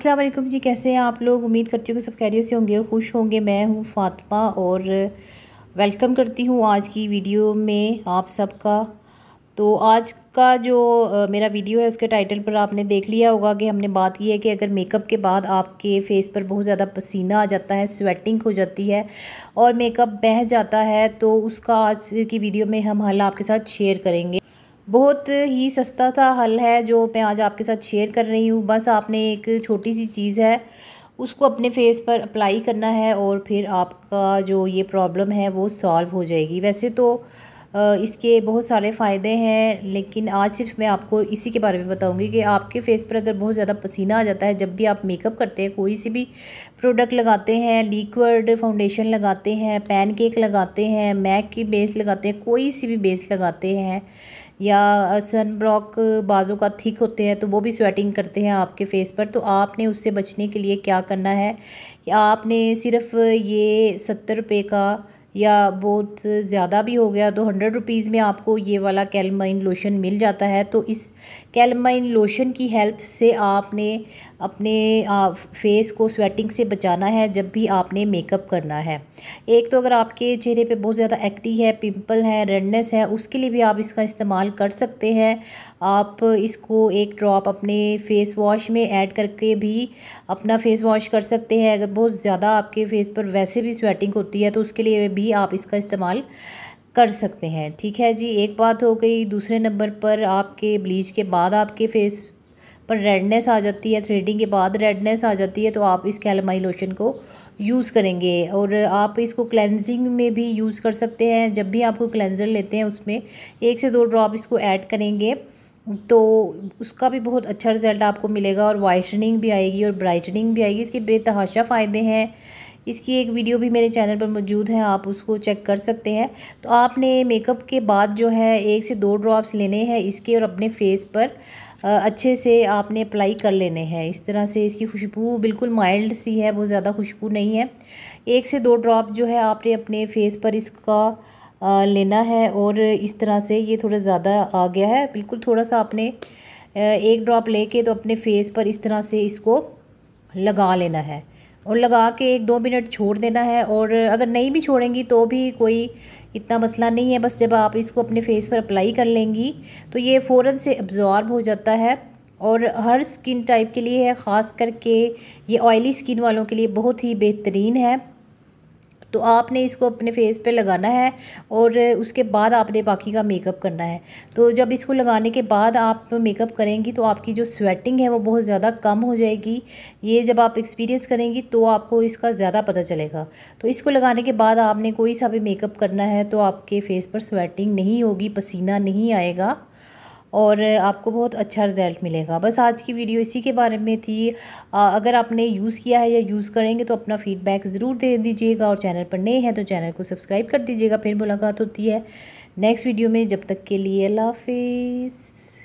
अस्सलाम वालेकुम जी, कैसे हैं आप लोग। उम्मीद करती हूँ कि सब खैरियत से होंगे और खुश होंगे। मैं हूँ फ़ातिमा और वेलकम करती हूँ आज की वीडियो में आप सबका। तो आज का जो मेरा वीडियो है उसके टाइटल पर आपने देख लिया होगा कि हमने बात की है कि अगर मेकअप के बाद आपके फेस पर बहुत ज़्यादा पसीना आ जाता है, स्वेटिंग हो जाती है और मेकअप बह जाता है, तो उसका आज की वीडियो में हम हल आपके साथ शेयर करेंगे। बहुत ही सस्ता सा हल है जो मैं आज आपके साथ शेयर कर रही हूँ। बस आपने एक छोटी सी चीज़ है उसको अपने फेस पर अप्लाई करना है और फिर आपका जो ये प्रॉब्लम है वो सॉल्व हो जाएगी। वैसे तो इसके बहुत सारे फ़ायदे हैं, लेकिन आज सिर्फ मैं आपको इसी के बारे में बताऊंगी कि आपके फेस पर अगर बहुत ज़्यादा पसीना आ जाता है जब भी आप मेकअप करते हैं, कोई सी भी प्रोडक्ट लगाते हैं, लिक्विड फाउंडेशन लगाते हैं, पैनकेक लगाते हैं, मैक की बेस लगाते हैं, कोई सी भी बेस लगाते हैं या सन ब्लॉक बाज़ों का थिक होते हैं तो वो भी स्वेटिंग करते हैं आपके फेस पर। तो आपने उससे बचने के लिए क्या करना है कि आपने सिर्फ ये 70 रुपये का या बहुत ज़्यादा भी हो गया तो 100 रुपीज़ में आपको ये वाला कैलमाइन लोशन मिल जाता है। तो इस कैलमाइन लोशन की हेल्प से आपने अपने फेस को स्वेटिंग से बचाना है जब भी आपने मेकअप करना है। एक तो अगर आपके चेहरे पे बहुत ज़्यादा एक्टी है, पिंपल है, रेडनेस है, उसके लिए भी आप इसका इस्तेमाल कर सकते हैं। आप इसको एक ड्रॉप अपने फेस वॉश में ऐड करके भी अपना फेस वॉश कर सकते हैं। अगर बहुत ज़्यादा आपके फेस पर वैसे भी स्वेटिंग होती है तो उसके लिए भी आप इसका इस्तेमाल कर सकते हैं। ठीक है जी, एक बात हो गई। दूसरे नंबर पर आपके ब्लीच के बाद आपके फेस पर रेडनेस आ जाती है, थ्रेडिंग के बाद रेडनेस आ जाती है, तो आप इस कैलमाइन लोशन को यूज़ करेंगे। और आप इसको क्लेंजिंग में भी यूज़ कर सकते हैं। जब भी आपको क्लेंजर लेते हैं उसमें 1 से 2 ड्रॉप इसको ऐड करेंगे तो उसका भी बहुत अच्छा रिज़ल्ट आपको मिलेगा और वाइटनिंग भी आएगी और ब्राइटनिंग भी आएगी। इसके बेतहाशा फ़ायदे हैं। इसकी एक वीडियो भी मेरे चैनल पर मौजूद है, आप उसको चेक कर सकते हैं। तो आपने मेकअप के बाद जो है 1 से 2 ड्रॉप्स लेने हैं इसके और अपने फेस पर अच्छे से आपने अप्लाई कर लेने हैं। इस तरह से इसकी खुशबू बिल्कुल माइल्ड सी है, बहुत ज़्यादा खुशबू नहीं है। 1 से 2 ड्रॉप जो है आपने अपने फेस पर इसका लेना है और इस तरह से ये थोड़ा ज़्यादा आ गया है। बिल्कुल थोड़ा सा आपने 1 ड्रॉप लेके तो अपने फेस पर इस तरह से इसको लगा लेना है और लगा के 1-2 मिनट छोड़ देना है। और अगर नहीं भी छोड़ेंगी तो भी कोई इतना मसला नहीं है। बस जब आप इसको अपने फेस पर अप्लाई कर लेंगी तो ये फ़ौरन से अब्ज़ॉर्ब हो जाता है और हर स्किन टाइप के लिए है, ख़ास करके ये ऑयली स्किन वालों के लिए बहुत ही बेहतरीन है। तो आपने इसको अपने फेस पे लगाना है और उसके बाद आपने बाकी का मेकअप करना है। तो जब इसको लगाने के बाद आप मेकअप करेंगी तो आपकी जो स्वेटिंग है वो बहुत ज़्यादा कम हो जाएगी। ये जब आप एक्सपीरियंस करेंगी तो आपको इसका ज़्यादा पता चलेगा। तो इसको लगाने के बाद आपने कोई सा भी मेकअप करना है तो आपके फेस पर स्वेटिंग नहीं होगी, पसीना नहीं आएगा और आपको बहुत अच्छा रिज़ल्ट मिलेगा। बस आज की वीडियो इसी के बारे में थी। अगर आपने यूज़ किया है या यूज़ करेंगे तो अपना फ़ीडबैक ज़रूर दे दीजिएगा और चैनल पर नए हैं तो चैनल को सब्सक्राइब कर दीजिएगा। फिर मुलाकात होती है नेक्स्ट वीडियो में। जब तक के लिए अल्लाह हाफ़िज़।